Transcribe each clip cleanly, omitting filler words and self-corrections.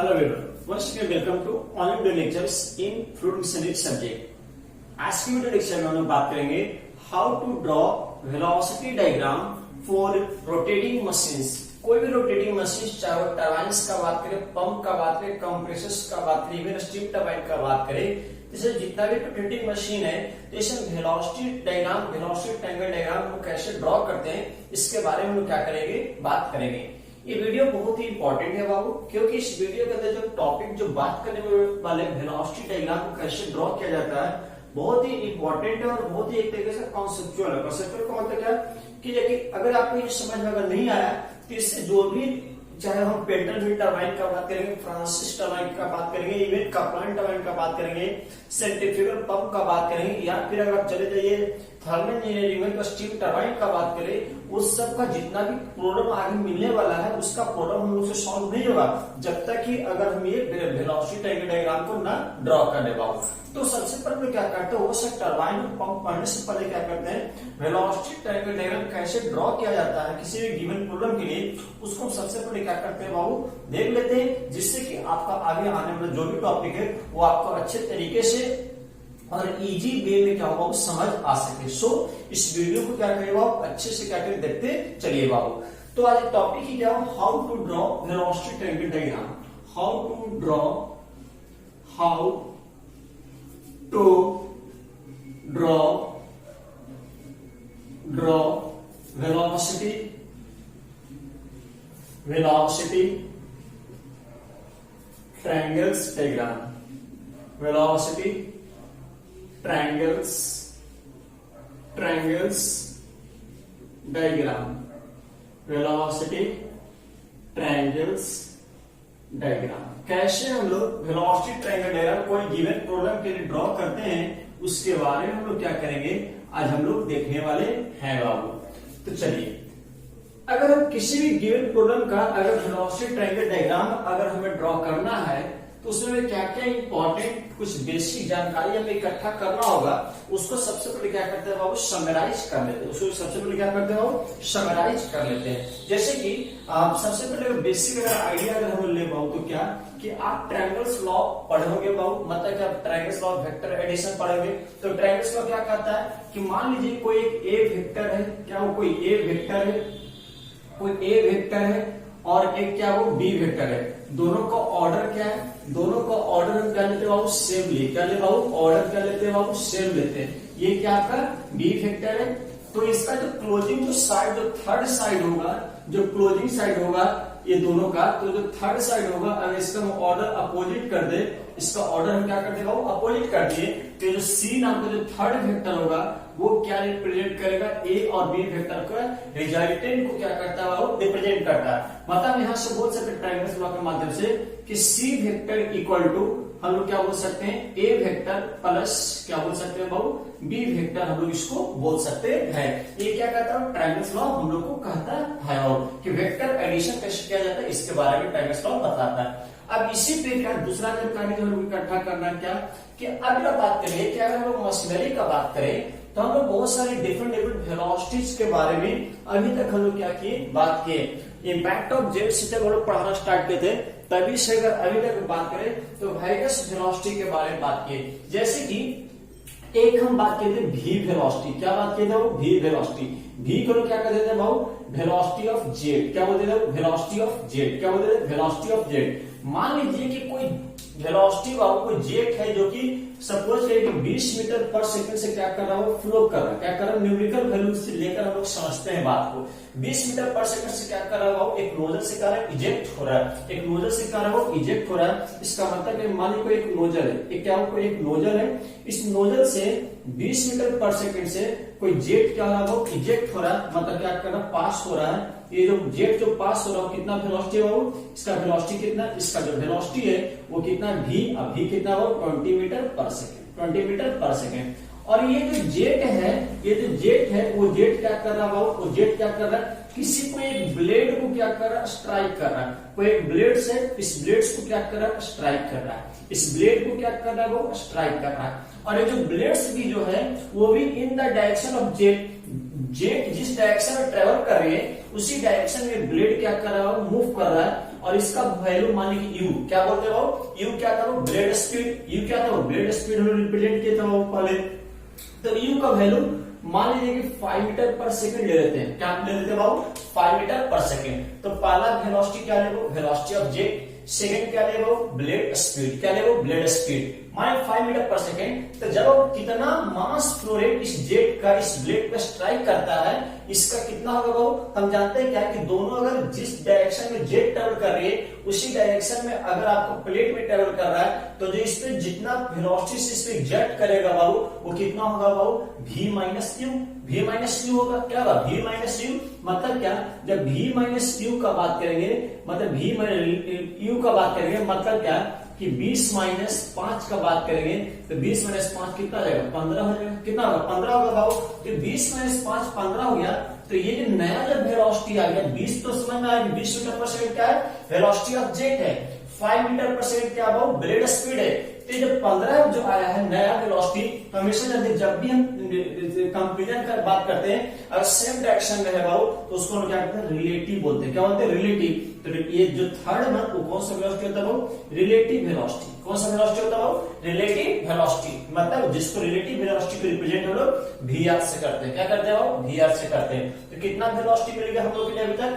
Hello everyone, once again welcome to online video lectures in fluid mechanics subject. आज की video lecture में हम लोग बात करेंगे how to draw velocity diagram for rotating machines. कोई भी रोटेटिंग मशीन, चाहे वो टर्बाइन्स का बात करें, पंप का बात करें, कंप्रेसर्स का बात करें, इवन स्टीम टर्बाइन का बात करें, जैसे जितना भी रोटेटिंग मशीन है, जैसे velocity diagram, velocity triangle diagram को कैसे ड्रॉ करते हैं, इसके बारे में हम लोग क्या करेंगे, बात करेंगे। ये वीडियो बहुत ही इंपॉर्टेंट है बाबू, क्योंकि इस वीडियो के अंदर जो टॉपिक जो बात करने वाले वेलोसिटी डायग्राम को कैसे ड्रॉ किया जाता है, बहुत ही इंपॉर्टेंट है और बहुत ही एक तरीके से कॉन्सेप्चुअल है। कॉन्सेप्चुअल का मतलब क्या कि देखिए, अगर आपको ये समझ में अगर नहीं आया तो इससे जो भी, चाहे हम पेल्टन टरबाइन का बात करेंगे, फ्रांसिस टरबाइन का बात करेंगे, इवन कपलान टरबाइन का बात करेंगे, सेंट्रीफ्यूगल पंप का बात करेंगे, या फिर अगर आप चले जाइए थर्मल इंजीनियरिंग में तो स्टीम टरबाइन का बात करें, उस सब का जितना भी प्रॉब्लम आगे मिलने वाला है, उसका प्रॉब्लम हम लोग से सॉल्व नहीं होगा जब तक कि अगर हम ये वेलोसिटी ट्रायंगल डायग्राम को ना ड्रॉ करने पाओ। तो सबसे पहले क्या करते हैं, वो सब टरबाइन और पंप पढ़ने से पहले क्या करते हैं, वेलोसिटी ट्रायंगल डायग्राम कैसे ड्रॉ किया जाता है किसी भी गिवन प्रॉब्लम के लिए, उसको हम सबसे पहले क्या करते हैं बाबू, देख लेते हैं, जिससे कि आपका आगे आने वाला जो भी टॉपिक है वो आपको अच्छे तरीके से और इजी वे में क्या होगा वो समझ आ सके। सो इस वीडियो को क्या करेगा आप अच्छे से क्या करें, देखते चलिए बाबू। तो आज टॉपिक ही क्या हो, how to draw velocity triangle diagram. How to draw velocity triangles diagram, velocity triangles diagram, velocity triangles diagram। कैसे हम लोग वेलोसिटी ट्रायंगल डायग्राम कोई गिवन प्रॉब्लम के लिए ड्रॉ करते हैं, उसके बारे में हम लोग क्या करेंगे, आज हम लोग देखने वाले हैं बाबू। तो चलिए, अगर हम किसी भी गिवन प्रॉब्लम का अगर वेलोसिटी ट्रायंगल डायग्राम अगर हमें ड्रॉ करना है, तो उसमें क्या क्या इंपॉर्टेंट कुछ बेसिक जानकारी हमें इकट्ठा करना होगा। उसको सबसे पहले क्या करते हैं बाबू, समराइज कर लेते हैं। उसको सबसे पहले क्या करते हैं बाबू, समराइज कर लेते हैं। जैसे कि आप सबसे पहले बेसिक अगर आइडिया अगर हम ले पाओ तो क्या कि आप ट्रायंगल्स लॉ पढ़ोगे बाबू, मतलब कि आप ट्रायंगल्स लॉ वेक्टर एडिशन पढ़ोगे। तो ट्रायंगल्स लॉ क्या कहता है कि मान लीजिए कोई एक ए वेक्टर है, क्या वो कोई ए वेक्टर है, कोई ए वेक्टर है और एक क्या वो बी वेक्टर है। दोनों का ऑर्डर क्या है, दोनों का ऑर्डर हम क्या लेते हैं बाबू, सेम ले, क्या ले बाबू, ऑर्डर क्या लेते हैं बाबू, सेम लेते हैं। ये क्या आपका बी वेक्टर है, तो इसका जो क्लोजिंग जो साइड, जो थर्ड साइड होगा, जो क्लोजिंग साइड होगा ये दोनों का, तो जो थर्ड साइड होगा अगर इसका हम ऑर्डर अपोजिट कर दे, इसका ऑर्डर हम क्या कर दे बाबू, अपोजिट कर दिए, तो जो सी नाम का जो थर्ड वेक्टर होगा वो क्या रिप्रेजेंट करेगा, ए और बी वेक्टर का रिजल्टेंट को क्या करता है बाबू, रिप्रेजेंट करता है। मतलब यहां से बोल सकते ट्रायंगल्स लॉ के माध्यम से कि सी वेक्टर इक्वल टू हम लोग क्या बोल सकते हैं, ए वेक्टर प्लस क्या बोल सकते हैं बाबू, बी वेक्टर, हम लोग इसको बोल सकते हैं। ये क्या कहता है, ट्रायंगल्स लॉ हम लोग को कहता है कि वेक्टर एडिशन कैसे किया जाता है, इसके बारे में ट्रायंगल्स लॉ बताता है। अब इसी पे क्या दूसरा जानकारी जो हम लोग इकट्ठा करना क्या कि अब जब बात करें कि अगर हम लोग मशीनरी का बात करें तो हम लोग बहुत सारी डिफरेंट वेलोसिटीज के बारे में अभी तक हम लोग क्या किए, बात किए। इम्पैक्ट ऑफ जेट से जब हम लोग पढ़ाना स्टार्ट किए थे, तभी से अगर अभी तक बात करें तो वेरियस वेलोसिटी के बारे में बात किए। जैसे कि एक हम बात किए थे भी वेलोसिटी, क्या बात किए थे वो, भी वेलोसिटी। भी को क्या कहते थे भाऊ, वेलोसिटी ऑफ जेट, क्या बोलते थे, वेलोसिटी ऑफ जेट, क्या बोलते थे, वेलोसिटी ऑफ जेट। मान लीजिए कि कोई वेलोसिटी बाबू कोई जेट है जो कि सपोज करें कि 20 मीटर पर सेकंड से क्या कर रहा है, फ्लो कर रहा है, क्या कर रहा है, न्यूमेरिकल वैल्यू से लेकर हम लोग समझते हैं बात को। 20 मीटर पर सेकंड से क्या कर रहा है, एक नोजल से क्या इजेक्ट हो रहा है, एक नोजल से क्या रहा है, इजेक्ट हो रहा है। इसका मतलब है मान लीजिए एक नोजल है, एक क्या हो, एक नोजल है, इस नोजल से 20 मीटर पर सेकंड से कोई जेट क्या हो रहा है, इजेक्ट हो रहा है, मतलब क्या कर रहा है, पास हो रहा है। ये जो जेट जो पास हो रहा है कितना वेलोसिटी है बाबू, इसका वेलोसिटी कितना, इसका जो वेलोसिटी है वो कितना भी, अभी कितना हो, 20 मीटर पर सेकंड, 20 मीटर पर सेकंड। और ये जो जेट है, ये जो जेट है वो जेट क्या कर रहा है बाबू, वो जेट क्या कर रहा है, किसी को एक ब्लेड को क्या कर रहा है, स्ट्राइक कर रहा है। कोई एक ब्लेड से इस ब्लेड को क्या कर रहा है, स्ट्राइक कर रहा है, इस ब्लेड को क्या कर रहा है, वो स्ट्राइक कर रहा है। और ये जो ब्लेड्स भी जो है वो भी in the direction of jet, jet जिस डायरेक्शन में ट्रेवल कर रही है उसी डायरेक्शन में ब्लेड क्या कर रहा है, मूव कर रहा है। और इसका वैल्यू मान लीजिए यू, क्या बोलते हैं वो, यू क्या था वो ब्लेड स्पीड, यू क्या था वो ब्लेड स्पीड हम रिप्रेजेंट किया था वो पहले। तो यू का वैल्यू मान लीजिए कि 5 मीटर पर सेकंड ले लेते हैं, क्या ले लेते हैं बाबू 5 मीटर पर सेकंड। तो पहला वेलोसिटी क्या ले वो वेलोसिटी ऑफ जेट, सेकंड क्या ले वो ब्लेड स्पीड, क्या ले वो ब्लेड स्पीड माने 5 मीटर पर सेकंड। तो जब कितना मास फ्लो रेट इस जेट का इस ब्लेड पे स्ट्राइक करता है इसका कितना होगा वो हम जानते हैं क्या कि दोनों अगर जिस डायरेक्शन में जेट ट्रेवल कर रही है उसी डायरेक्शन में अगर आपको प्लेट में ट्रेवल कर रहा है तो जो इस पे जितना वेलोसिटी से इस पे एग्जर्ट करेगा बाबू वो कितना होगा बाबू v minus you, v minus you होगा, क्या होगा v माइनस यू। मतलब क्या, जब v माइनस यू का बात करेंगे मतलब v माइनस यू का बात करेंगे मतलब क्या कि 20 माइनस 5 का बात करेंगे तो 20 माइनस 5 कितना आ जाएगा 15 हो जाएगा, कितना होगा 15 होगा बाबू। तो 20 माइनस 5 15 हो गया। तो ये जो नया जब वेलोसिटी आ गया 20 तो समझ में आएगी 20 मीटर पर सेकंड क्या है वेलोसिटी ऑफ जेट है, 5 मीटर पर सेकंड क्या बाबू ब्लेड स्पीड है। तो जो 15 जो आया है नया वेलोसिटी तो हमेशा जब भी हम कंपेरिजन का बात करते हैं अगर सेम डायरेक्शन में है बाबू तो उसको हम क्या कहते हैं रिलेटिव बोलते हैं, क्या बोलते हैं रिलेटिव। तो ये जो थर्ड में वो कौन सा वेलोसिटी होता है बाबू रिलेटिव वेलोसिटी, कौन सा वेलोसिटी होता है बाबू रिलेटिव वेलोसिटी। मतलब जिसको रिलेटिव वेलोसिटी को रिप्रेजेंट हम लोग वीआर से करते हैं, क्या करते हैं बाबू वीआर से करते हैं। तो कितना वेलोसिटी मिलेगा हम लोग के लिए अभी तक,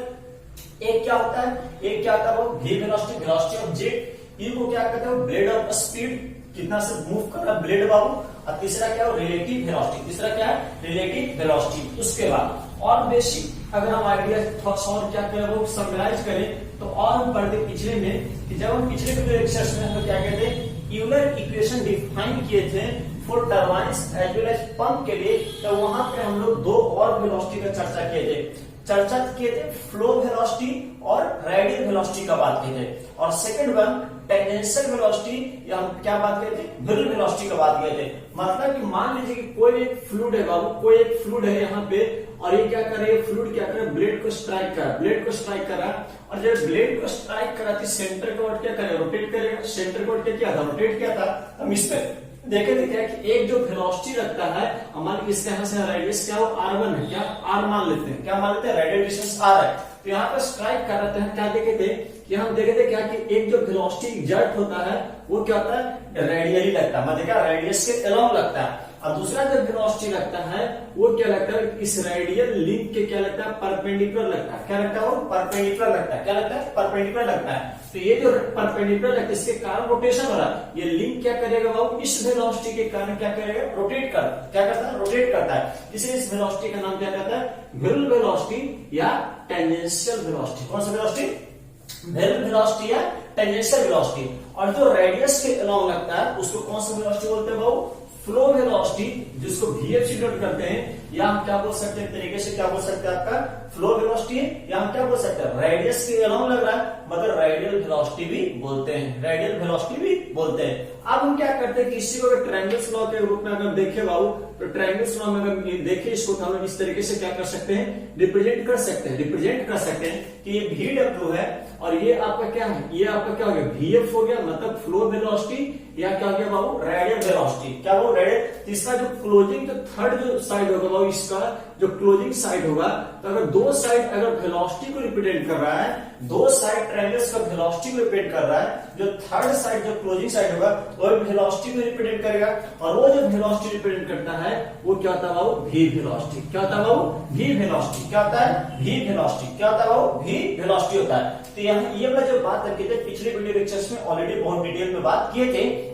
एक क्या होता है एक क्या होता है वो V velocity velocity of jet, U को क्या कहते हैं ब्लेड ऑफ स्पीड कितना से मूव कर रहा है ब्लेड बाबू, और तीसरा क्या है रिलेटिव वेलोसिटी, तीसरा क्या है रिलेटिव वेलोसिटी। उसके बाद और बेसिक अगर हम आइडिया थोड़ा सा और क्या करें वो समराइज करें तो और हम पढ़ते पिछले में कि जब हम पिछले वीडियो लेक्चर्स में हम क्या कहते हैं यूलर इक्वेशन डिफाइन किए थे for turbines as well as pump के लिए, तो वहां पे हम लोग दो और वेलोसिटी का चर्चा किए थे फ्लो वेलोसिटी और रेडियल वेलोसिटी का बात किए थे। और सेकंड वन टेंजेंशियल वेलोसिटी या हम क्या बात किए थे विरल वेलोसिटी का बात किए थे। मतलब कि मान लीजिए कि कोई एक फ्लूइड है बाबू, कोई एक फ्लूइड है यहाँ पे और ये क्या कर रही है फ्लूइड क्या कर रहा है ब्लेड को स्ट्राइक कर रहा है, ब्लेड को स्ट्राइक कर रहा है और जब ब्लेड को स्ट्राइक करा थी सेंटर को क्या करेगा रोटेट करेगा, सेंटर को क्या था रोटेट किया था। हम इस पे देखे थे क्या कि एक जो वेलोसिटी रखता है हमारे इसके यहाँ से रेडियस क्या वो r1 है, क्या r मान लेते हैं, क्या मान लेते हैं रेडियल डिस्टेंस r है। तो यहाँ पे स्ट्राइक कर रहे हैं क्या देखे थे कि हम देखे थे क्या कि एक जो वेलोसिटी एग्जर्ट होता है वो क्या होता है रेडियली लगता है, मतलब क्या रेडियस के अलोंग लगता है। और दूसरा जो वेलोसिटी लगता है वो क्या लगता है इस रेडियल लिंक के क्या लगता है परपेंडिकुलर लगता है, क्या लगता है वो परपेंडिकुलर लगता है, क्या लगता है परपेंडिकुलर लगता है। तो ये जो परपेंडिकुलर लगता है इसके कारण रोटेशन हो रहा है, ये लिंक क्या करेगा वो इस वेलोसिटी के कारण क्या करेगा रोटेट कर क्या करता है रोटेट करता है। इसलिए इस वेलोसिटी का नाम क्या कहता है विरल वेलोसिटी या टेंजेंशियल वेलोसिटी। कौन सा वेलोसिटी विरल वेलोसिटी या टेंजेंशियल वेलोसिटी। और जो रेडियस के अलोंग लगता है उसको कौन सा वेलोसिटी बोलते हैं बाबू फ्लो वेलोसिटी, जिसको VF से डिनोट करते हैं, या हम क्या बोल सकते हैं तरीके से क्या बोल सकते हैं आपका फ्लो वेलोसिटी है, या हम क्या बोल सकते हैं रेडियस के अलोंग लग रहा है मतलब रेडियल वेलोसिटी भी बोलते हैं, रेडियल वेलोसिटी भी बोलते हैं। अब हम क्या करते हैं कि इसी को ट्रायंगल्स लॉ के रूप में अगर देखें बाबू तो ट्रायंगल्स लॉ में अगर देखें इसको तो हम लोग इस तरीके से क्या कर सकते हैं रिप्रेजेंट कर सकते हैं कि ये VW है और ये आपका क्या है ये आपका क्या हो गया VF हो गया मतलब फ्लो वेलोसिटी या क्या हो गया बाबू रेडियल वेलोसिटी, क्या वो रेडियल। तीसरा जो क्लोजिंग जो थर्ड जो साइड होगा बाबू इसका जो क्लोजिंग साइड होगा तो अगर दो साइड अगर वेलोसिटी को रिप्रेजेंट कर रहा है, दो साइड ट्रायंगल्स का वेलोसिटी को रिप्रेजेंट कर रहा है, जो थर्ड साइड जो क्लोजिंग साइड होगा वो वेलोसिटी को रिप्रेजेंट करेगा और वो जो वेलोसिटी रिप्रेजेंट करता है वो क्या होता है बाबू v वेलोसिटी, क्या होता है बाबू v वेलोसिटी, क्या होता है v वेलोसिटी, क्या होता है बाबू v वेलोसिटी होता है। तो यहाँ ये वाला जो बात रखी थी पिछले वीडियो लेक्चर्स में ऑलरेडी बहुत डिटेल में बात किए थे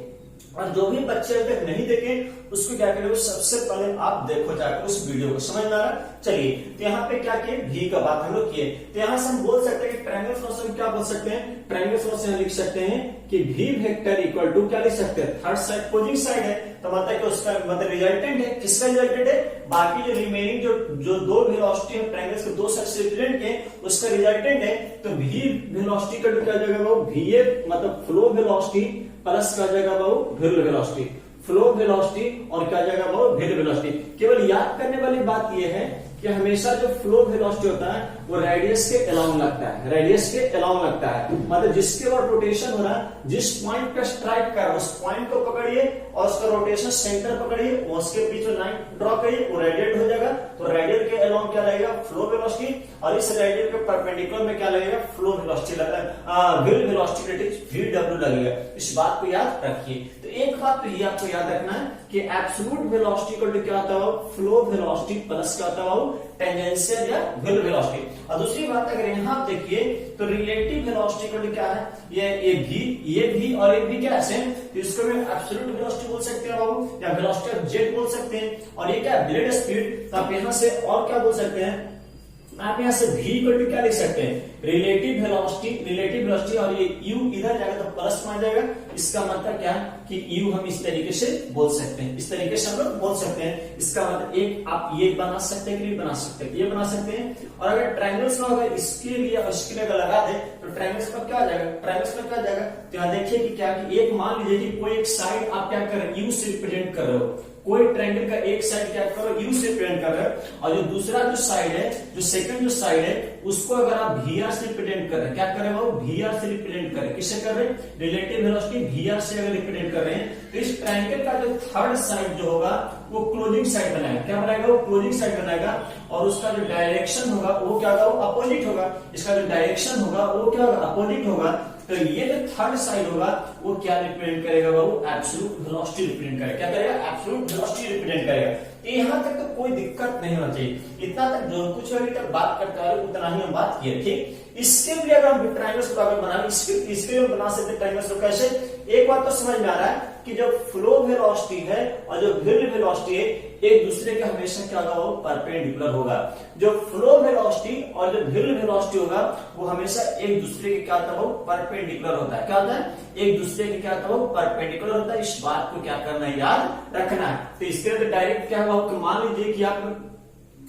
और जो भी बच्चे अभी तक नहीं देखे उसको क्या करें सबसे पहले आप देखो जाकर उस वीडियो को समझ में आ रहा। चलिए तो यहाँ पे क्या किए v का बात हम लोग किए तो यहाँ से हम बोल सकते हैं कि ट्रायंगल फ्लो से क्या बोल सकते हैं ट्रायंगल फ्लो से लिख सकते हैं कि v वेक्टर इक्वल टू क्या लिख सकते हैं थर्ड साइड क्लोजिंग साइड है तो मतलब कि उसका मतलब रिजल्टेंट है, किसका रिजल्टेंट है बाकी जो रिमेनिंग जो दो वेलोसिटी है ट्रायंगल्स के दो साइड से रिप्रेजेंट है उसका रिजल्टेंट है। तो v वेलोसिटी का क्या जगह वो vf मतलब फ्लो वेलोसिटी प्लस का जगह वो विरल वेलोसिटी, फ्लो वेलोसिटी और क्या जगह वो विरल वेलोसिटी। केवल याद करने वाली बात यह है कि हमेशा जो फ्लो वेलोसिटी होता है वो रेडियस के अलाउंग लगता है, रेडियस के अलाउंग लगता है। मतलब जिसके बाद रोटेशन हो रहा है, जिस पॉइंट पे स्ट्राइक कर रहा है उस पॉइंट को पकड़िए और उसका रोटेशन सेंटर पकड़िए, उसके बीच में लाइन ड्रॉ करिए, वो रेडियल हो जाएगा। तो रेडियल के अलाउंग क्या लगेगा, फ्लो वेलोसिटी, और इस रेडियल के परपेंडिकुलर में क्या लगेगा, फ्लो वेलोसिटी लगेगा, wheel velocity that is VW लगेगा। इस बात को याद रखिए। तो एक बात तो ये आपको याद रखना है कि एब्सोल्यूट वेलोसिटी इक्वल टू क्या होता है, फ्लो वेलोसिटी प्लस क्या होता है, टेंजेंशियल या व्हील वेलोसिटी। और दूसरी बात अगर यहां आप देखिए तो रिलेटिव वेलोसिटी इक्वल टू क्या है, ये भी और ये भी क्या है सेम, तो इसको भी एब्सोल्यूट वेलोसिटी बोल सकते हैं बाबू, या वेलोसिटी ऑफ जेट बोल सकते हैं। और ये क्या है, ब्लेड स्पीड। तो आप यहां से और क्या बोल सकते हैं, आप यहां से v इक्वल टू क्या लिख सकते हैं, रिलेटिव वेलोसिटी, और ये u इधर जाएगा तो प्लस में आ जाएगा। इसका मतलब क्या है कि u हम इस तरीके से बोल सकते हैं, इस तरीके से हम लोग बोल सकते हैं। इसका मतलब एक आप ये बना सकते हैं कि बना सकते हैं, ये बना सकते हैं। और अगर ट्रायंगल्स में अगर इसके लिए और इसके लिए अगर लगा दे तो ट्रायंगल्स में क्या आ जाएगा, ट्रायंगल्स में क्या आ जाएगा। तो यहाँ देखिए कि क्या कि एक मान लीजिए कि कोई एक साइड आप क्या कर रहे हैं, u से रिप्रेजेंट कर रहे हो, कोई ट्रायंगल का एक साइड क्या करो, u से रिप्रेजेंट कर रहे हो, और जो दूसरा जो साइड है, जो सेकंड जो साइड है, उसको अगर आप vr से रिप्रेजेंट कर रहे हैं, क्या कर रहे हो, vr से रिप्रेजेंट कर रहे हैं। किससे कर रहे हैं, रिलेटिव वेलोसिटी vr से अगर रिप्रेजेंट कर रहे हैं, तो इस ट्रायंगल का जो थर्ड साइड जो होगा वो क्लोजिंग साइड बनाएगा। क्या बनाएगा, वो क्लोजिंग साइड बनाएगा, और उसका जो डायरेक्शन होगा वो क्या होगा, वो अपोजिट होगा। इसका जो डायरेक्शन होगा वो क्या होगा, अपोजिट होगा। तो ये जो थर्ड साइड होगा वो क्या रिप्रेजेंट करेगा, वो एब्सोल्यूट वेलोसिटी रिप्रेजेंट करेगा। क्या करेगा, एब्सोल्यूट वेलोसिटी रिप्रेजेंट करेगा। यहां तक तो कोई दिक्कत नहीं होना चाहिए। इतना तक जो कुछ अभी तक बात करते हैं उतना ही हम बात किए, ठीक। इसके लिए अगर हम ट्रायंगल्स को अगर बनाए, इसके लिए बना सकते ट्रायंगल्स को कैसे। एक बात तो समझ में आ रहा है कि जो फ्लो वेलोसिटी है और जो व्हील वेलोसिटी है एक दूसरे के हमेशा क्या होगा, वो परपेंडिकुलर होगा। जो फ्लो वेलोसिटी और जो व्हील वेलोसिटी होगा वो हमेशा एक दूसरे के क्या होता है, वो परपेंडिकुलर होता है। क्या होता है, एक दूसरे के क्या होता है, वो परपेंडिकुलर होता है। इस बात को क्या करना है, याद रखना है। तो इसके लिए डायरेक्ट क्या होगा, मान लीजिए कि आप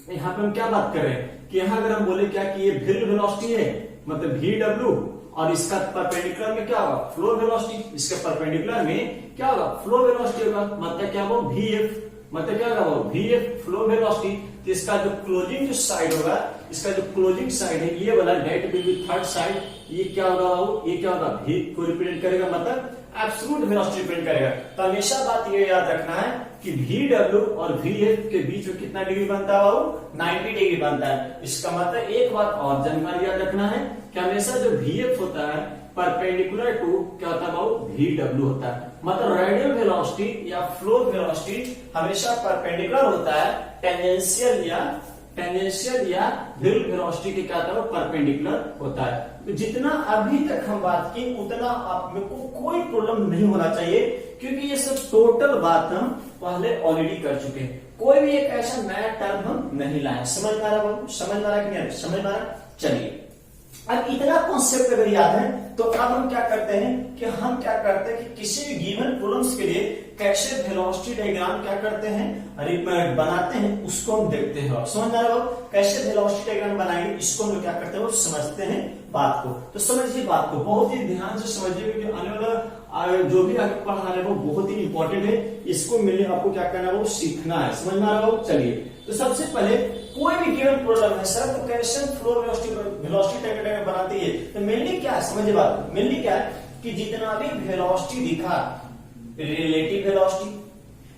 यहाँ पे हम क्या बात कर रहे हैं कि यहाँ अगर हम बोले क्या कि ये व्हील वेलोसिटी है, मतलब VW, और इसका परपेंडिकुलर में क्या होगा, फ्लो वेलोसिटी। इसके परपेंडिकुलर में क्या होगा, फ्लो वेलोसिटी होगा। मतलब क्या वो VF, मतलब क्या होगा, वो VF फ्लो वेलोसिटी। तो इसका जो क्लोजिंग जो साइड होगा, इसका जो क्लोजिंग साइड है ये वाला that will be third side, ये क्या होगा, वो ये क्या होगा, v को रिप्रेजेंट करेगा, मतलब एब्सोल्यूट वेलोसिटी रिप्रेजेंट करेगा। तो हमेशा बात ये याद रखना है कि VW और VF के बीच में कितना डिग्री बनता है, वो 90 डिग्री बनता है। इसका मतलब एक बात और जानकारी याद रखना है कि हमेशा जो VF होता है परपेंडिकुलर टू क्या होता है, वो VW होता है। मतलब रेडियल वेलोसिटी या फ्लो वेलोसिटी हमेशा परपेंडिकुलर होता है टेंजेंशियल या व्हील वेलोसिटी के क्या होता है, परपेंडिकुलर होता है। तो जितना अभी तक हम बात की उतना आप में को कोई प्रॉब्लम नहीं होना चाहिए, क्योंकि ये सब टोटल बात हम पहले ऑलरेडी कर चुके हैं। कोई भी एक ऐसा नया टर्म हम नहीं लाए। समझ में आ रहा बाबू, समझ में आ रहा कि नहीं, समझ में आ रहा। चलिए अब इतना कॉन्सेप्ट अगर याद है तो अब हम क्या करते हैं कि हम क्या करते हैं कि किसी भी गिवन प्रॉब्लम्स के लिए कैसे वेलोसिटी डायग्राम क्या करते हैं, बनाते हैं, उसको हम देखते हैं। समझ आ रहा हो कैसे वेलोसिटी डायग्राम बनाएंगे, इसको हम क्या करते हैं, वो समझते हैं बात को। तो समझिए बात को, बहुत ही ध्यान से समझिए, क्योंकि आने वाला जो भी आगे पढ़ा रहे हैं वो बहुत ही इंपॉर्टेंट है। इसको मिलने आपको क्या करना है, वो सीखना है। समझ में आ रहा हो। चलिए तो सबसे पहले कोई भी गिवन प्रॉब्लम है सर तो कैसे फ्लो वेलोसिटी डायग्राम बनाती है, तो मेनली क्या है, समझिए बात, मेनली क्या है कि जितना भी वेलोसिटी दिखा रिलेटिव वेलोसिटी,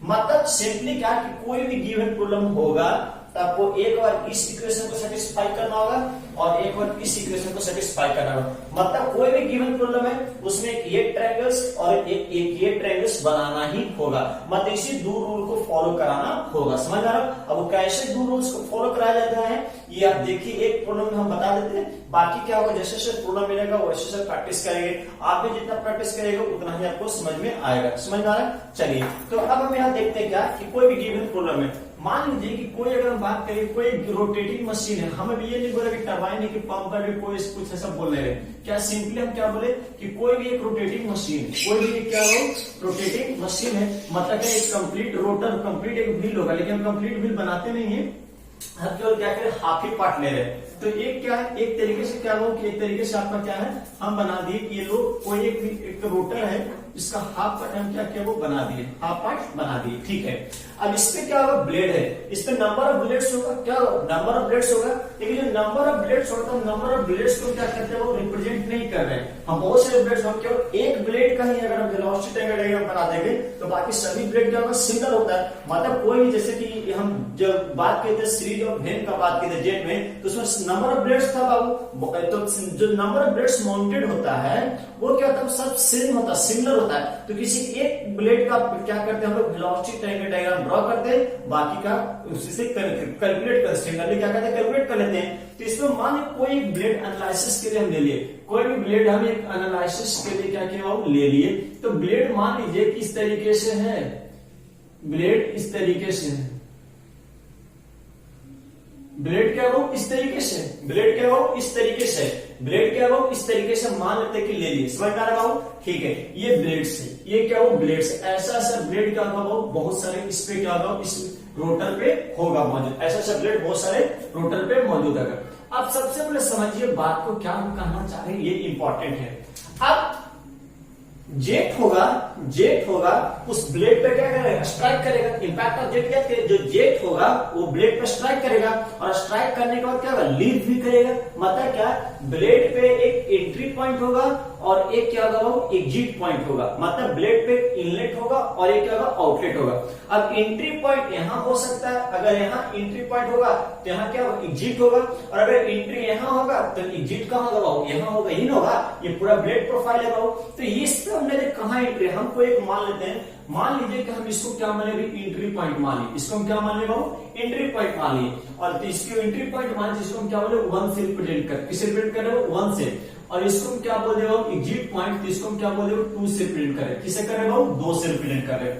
मतलब सिंपली क्या कि कोई भी गिवन प्रॉब्लम होगा तो आपको एक बार इस इक्वेशन को सेटिस्फाई करना होगा और एक बार इस इक्वेशन को सेटिस्फाई करना होगा। मतलब कोई भी गिवन प्रॉब्लम है उसमें एक ये ट्रायंगल्स और एक ये ट्रायंगल्स बनाना ही होगा। मतलब इसी दो रूल को फॉलो कराना होगा। समझ आ रहा है। अब वो कैसे दो रूल्स को फॉलो कराया जाता है ये आप देखिए, एक प्रॉब्लम में हम बता देते हैं, बाकी क्या होगा जैसे जैसे प्रॉब्लम मिलेगा वैसे वैसे प्रैक्टिस करेंगे। आप भी जितना प्रैक्टिस करेगा उतना ही आपको समझ में आएगा। समझ में आ रहा है। चलिए तो अब हम यहाँ देखते हैं क्या कि कोई भी गिवन प्रॉब्लम है, मान लीजिए कि कोई अगर हम बात करें कोई रोटेटिंग मशीन है, हमें भी ये नहीं बोला कि टरबाइन है कि पंप है, कोई कुछ ऐसा बोल रहे हैं। क्या सिंपली हम क्या बोले कि कोई भी एक रोटेटिंग मशीन, कोई भी क्या हो रोटेटिंग मशीन है, मतलब क्या एक कंप्लीट रोटर कंप्लीट एक व्हील होगा, लेकिन हम कंप्लीट व्हील बनाते नहीं है, हम केवल क्या करें हाफ ही पार्ट ले रहे हैं। तो एक क्या है, एक तरीके से क्या हो कि एक तरीके से आपका क्या है हम बना दिए कि ये लोग कोई एक रोटर है, इसका हाफ पार्ट हम क्या किया वो बना दिए, हाफ पार्ट बना दिए, ठीक है। अब इस पे क्या होगा, ब्लेड है, इस पे नंबर ऑफ ब्लेड्स होगा, क्या नंबर ऑफ ब्लेड्स होगा, लेकिन जो नंबर ऑफ ब्लेड्स होता है नंबर ऑफ ब्लेड्स को क्या करते हैं वो रिप्रेजेंट नहीं कर रहे हैं। हम बहुत सारे ब्लेड्स हम केवल एक ब्लेड का ही अगर हम वेलोसिटी ट्रायंगल डायग्राम बना देंगे तो बाकी सभी ब्लेड क्या होगा, सिंगल होता है। मतलब कोई जैसे कि हम जब बात करते हैं सीरीज ऑफ वेन का बात करते हैं जेट में, तो उसमें नंबर ऑफ ब्लेड्स था बाबू, तो जो नंबर ऑफ ब्लेड्स माउंटेड होता है वो क्या होता है, सब सेम होता है, सिमिलर होता है। तो किसी एक ब्लेड का क्या करते हैं हम लोग वेलोसिटी ट्रायंगल डायग्राम ड्रॉ करते हैं, बाकी का उसी से कैलकुलेट कर सिंगली क्या कहते हैं कैलकुलेट कर लेते हैं। तो इसमें मान कोई एक ब्लेड एनालिसिस के लिए हम ले लिए, कोई भी ब्लेड हम एक एनालिसिस के लिए क्या किया ले लिए, तो ब्लेड मान लीजिए किस तरीके से है, ब्लेड इस तरीके से है, ब्लेड क्या वो इस तरीके से, ब्लेड क्या वो इस तरीके से, ब्लेड क्या वो इस तरीके से मान लेते कि ले लिए, समझ में आ रहा है, ठीक है। ये ब्लेड से, ये क्या वो ब्लेड से, ऐसा ऐसा ब्लेड क्या होगा बहुत सारे इस पे क्या होगा, इस रोटर पे होगा मौजूद, ऐसा ऐसा ब्लेड बहुत सारे रोटर पे मौजूद है। अब सबसे पहले समझिए बात को क्या हम कहना चाह रहे हैं, ये इंपॉर्टेंट है। अब जेट होगा, जेट होगा उस ब्लेड पे क्या करेगा, स्ट्राइक करेगा, इंपैक्ट ऑफ जेट क्या है, जो जेट होगा वो ब्लेड पे स्ट्राइक करेगा और स्ट्राइक करने के बाद क्या होगा, लीव भी करेगा। मतलब क्या, ब्लेड पे एक एंट्री पॉइंट होगा और एक क्या होगा वो एग्जिट पॉइंट होगा। मतलब ब्लेड पे इनलेट होगा और एक क्या होगा आउटलेट होगा। अब एंट्री पॉइंट यहां हो सकता है, अगर यहां एंट्री पॉइंट होगा तो यहां क्या होगा एग्जिट होगा, और अगर एंट्री यहां होगा तो एग्जिट कहां होगा, यहां होगा, ही होगा। ये पूरा ब्लेड प्रोफाइल है। तो इस पे हमने कहा एंट्री, हमको एक मान लेते हैं, मान लीजिए कि हम इसको क्या मान ले, एंट्री पॉइंट मान ली, इसको हम क्या मान ले एंट्री पॉइंट मान लिए, और तो इसको एंट्री पॉइंट मान लीजिए, इसको हम क्या बोले 1 से रिप्रेजेंट कर, किसे रिप्रेजेंट कर रहे हो 1 से, और इसको हम क्या बोल रहे हो एग्जिट पॉइंट, तो इसको हम क्या बोल रहे हो 2 से रिप्रेजेंट कर रहे, किसे कर रहे हो 2 से रिप्रेजेंट कर रहे,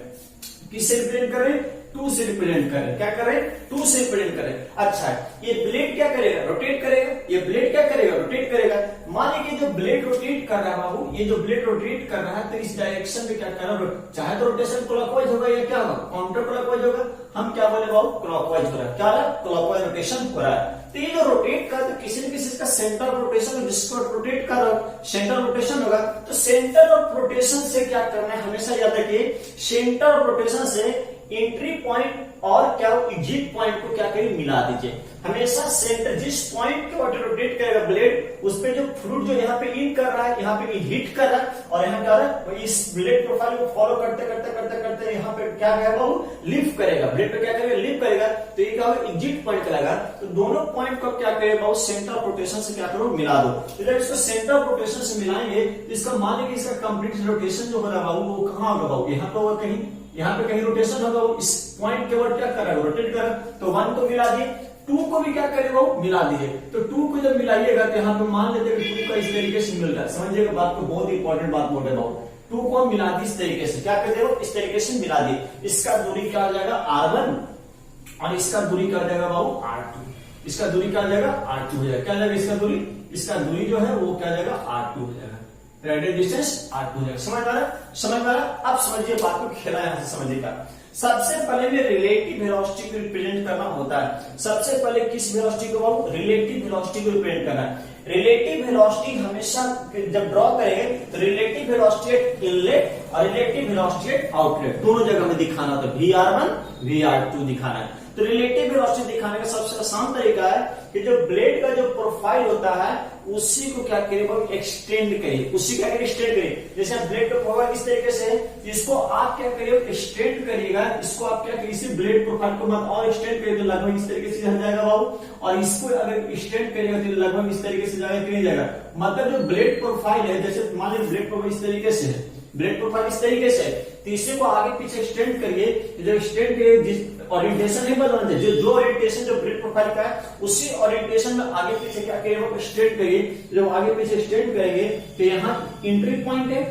किससे रिप्रेजेंट कर रहे 2 से रिप्रेजेंट कर रहे, क्या कर रहे 2 से रिप्रेजेंट कर रहे। अच्छा ये ब्लेड क्या करेगा, रोटेट करेगा, ये ब्लेड क्या करेगा रोटेट करेगा। मान लीजिए जो ब्लेड रोटेट कर रहा है बाबू, ये जो ब्लेड रोटेट कर रहा है तो इस डायरेक्शन में क्या कर रहा है, चाहे तो रोटेशन क्लॉकवाइज होगा या क्या होगा काउंटर क्लॉकवाइज होगा, हम क्या बोले बाबू क्लॉकवाइज हो रहा है, क्या हो रहा है क्लॉकवाइज रोटेशन हो रहा है। तो ये जो रोटेट कर तो किसी न किसी का सेंटर ऑफ रोटेशन, जिसको रोटेट कर रहा है सेंटर रोटेशन होगा। तो सेंटर ऑफ रोटेशन से क्या करना है, हमेशा याद रखिए सेंटर ऑफ रोटेशन से एंट्री पॉइंट और क्या एग्जिट पॉइंट को क्या करिए मिला दीजिए। हमेशा सेंटर जिस पॉइंट के ऊपर रोटेट करेगा ब्लेड, उस पे जो फ्लूइड जो यहाँ पे इन कर रहा है, यहाँ पे हिट कर रहा है और यहाँ क्या रहा है, इस ब्लेड प्रोफाइल को फॉलो करते करते करते करते यहाँ पे क्या करेगा वो लिफ्ट करेगा, ब्लेड पे क्या करेगा लिफ्ट करेगा, तो ये क्या होगा एग्जिट पॉइंट कहलाएगा। तो दोनों पॉइंट को क्या करेगा वो सेंटर ऑफ रोटेशन से क्या करो मिला दो। तो जब इसको सेंटर ऑफ रोटेशन से मिलाएंगे तो इसका मान लीजिए इसका कंप्लीट रोटेशन जो हो रहा है बाबू वो कहाँ होगा बाबू, यहाँ पे होगा कहीं, यहाँ पे कहीं रोटेशन होगा, वो इस पॉइंट के ऊपर क्या कर रहा है रोटेट कर रहा है। तो 1 को मिला दिए, 2 को भी क्या करेगा वो मिला दिए। तो 2 को जब मिलाइएगा तो यहाँ पे मान लेते हैं 2 का इस तरीके से मिल रहा है, समझिएगा बात को, बहुत इंपॉर्टेंट बात बोल रहे हैं। 2 को मिला दी इस तरीके से, क्या कर दे इस तरीके से मिला दी, इसका दूरी क्या हो जाएगा R1 और इसका दूरी क्या हो जाएगा बाबू R2, इसका दूरी क्या हो जाएगा R2 हो जाएगा, क्या जाएगा इसका दूरी, इसका दूरी जो है वो क्या जाएगा R2 हो जाएगा, रेडियल डिस्टेंस R2 हो जाएगा। समझ आ रहा, समझ आ रहा। अब समझिए बात को, खेला यहां से समझिएगा। सबसे पहले में रिलेटिव वेलोसिटी को रिप्रेजेंट करना होता है। सबसे पहले किस वेलोसिटी को बाबू, रिलेटिव वेलोसिटी को रिप्रेजेंट करना है। रिलेटिव वेलोसिटी हमेशा जब ड्रॉ करेंगे तो रिलेटिव वेलोसिटी एट इनलेट और रिलेटिव वेलोसिटी एट आउटलेट दोनों जगह में दिखाना होता है, VR1 VR2 दिखाना है। तो रिलेटिव वेलोसिटी दिखाने का सबसे आसान तरीका है कि जो ब्लेड का जो प्रोफाइल होता है उसी को क्या करिए एक्सटेंड करिए, उसी का एक्सटेंड करिए। जैसे आप ब्लेड का प्रोफाइल इस तरीके से, इसको आप क्या करिए एक्सटेंड करिएगा, इसको आप क्या करिए इसी ब्लेड प्रोफाइल को मत और एक्सटेंड करिए तो लगभग इस तरीके से हट जाएगा बाबू, और इसको अगर एक्सटेंड करिएगा तो लगभग इस तरीके से जाएगा कि नहीं जाएगा। मतलब जो ब्लेड प्रोफाइल है, जैसे मान लीजिए ब्लेड प्रोफाइल इस तरीके से है, ब्लेड प्रोफाइल इस तरीके से, तो इसी को आगे पीछे एक्सटेंड करिए। जब एक्सटेंड करिए जिस ओरिएंटेशन नहीं बदलना चाहिए, जो ओरिएंटेशन जो ब्लेड प्रोफाइल का है उसी ओरिएंटेशन में आगे पीछे क्या करिए वो एक्सटेंड करिए। जब आगे पीछे एक्सटेंड करेंगे तो यहाँ एंट्री पॉइंट है,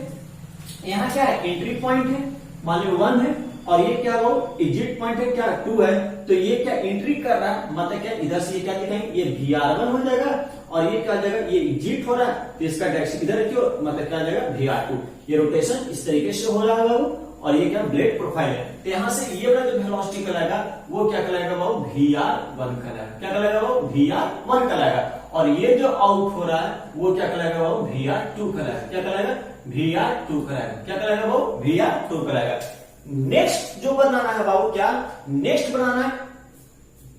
यहाँ क्या है एंट्री पॉइंट है, मान लो 1 है, और ये क्या वो एग्जिट पॉइंट है क्या 2 है। तो ये क्या एंट्री कर रहा है, मतलब क्या इधर से ये क्या दिखाएंगे ये VR1 हो जाएगा, और ये क्या जाएगा ये एग्जिट हो रहा है तो इसका डायरेक्शन इधर रखियो, मतलब क्या जाएगा VR2। ये रोटेशन इस तरीके से हो रहा है बाबू, और ये क्या ब्लेड प्रोफाइल है। तो यहां से ये वाला जो वेलोसिटी कहलाएगा वो क्या कहलाएगा बाबू VR1 कहलाएगा, क्या कहलाएगा बाबू VR1 कहलाएगा। और ये जो आउट हो रहा है वो क्या कहलाएगा बाबू VR2 कहलाएगा, क्या कहलाएगा VR2 कराएगा। क्या कराएगा बाबू? VR2 कराएगा। नेक्स्ट जो बनाना है बाबू, क्या नेक्स्ट बनाना है?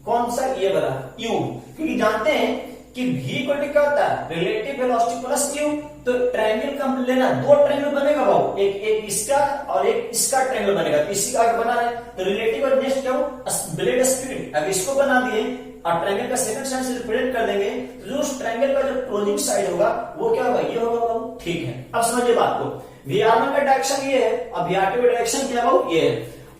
कौन सा? ये बना U, क्योंकि जानते हैं कि V को क्या होता है? Relative velocity plus U। तो ट्रायंगल का लेना, दो ट्रायंगल बनेगा बाबू, एक इसका और एक इसका ट्रायंगल बनेगा। इसी का बना रहे तो रिलेटिव और नेक्स्ट क्या हो? Blade speed. अब इसको बना दिए और ट्रायंगल का सेकंड साइड से रिप्रेजेंट कर देंगे, तो जो उस ट्रायंगल का जो क्लोजिंग साइड होगा वो क्या होगा? ये होगा बाबू। ठीक है, अब समझिए बात को। VR1 का डायरेक्शन ये है और VR2 का डायरेक्शन क्या बाबू? ये है।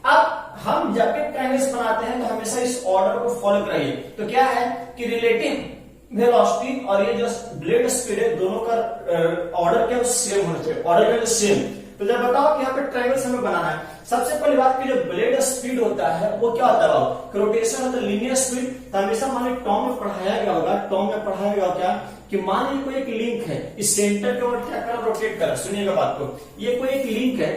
अब हम जब भी ट्रायंगल्स बनाते हैं तो हमेशा इस ऑर्डर को फॉलो कराइए। तो क्या है कि रिलेटिव वेलोसिटी और ये जो ब्लेड स्पीड है, दोनों का ऑर्डर क्या सेम होना चाहिए। ऑर्डर क्या सेम। तो जब बताओ कि यहाँ पे ट्रायंगल्स हमें बनाना है, सबसे पहली बात की जो ब्लेड स्पीड होता है वो क्या होता है? रोटेशन होता है लीनियर स्पीड। तो हमेशा मान लीजिए टॉम में पढ़ाया गया होगा, टॉम में पढ़ाया गया क्या कि मान लीजिए कोई एक लिंक है, इस सेंटर के ओर क्या कर रोटेट कर। सुनिएगा बात को, ये कोई एक लिंक है,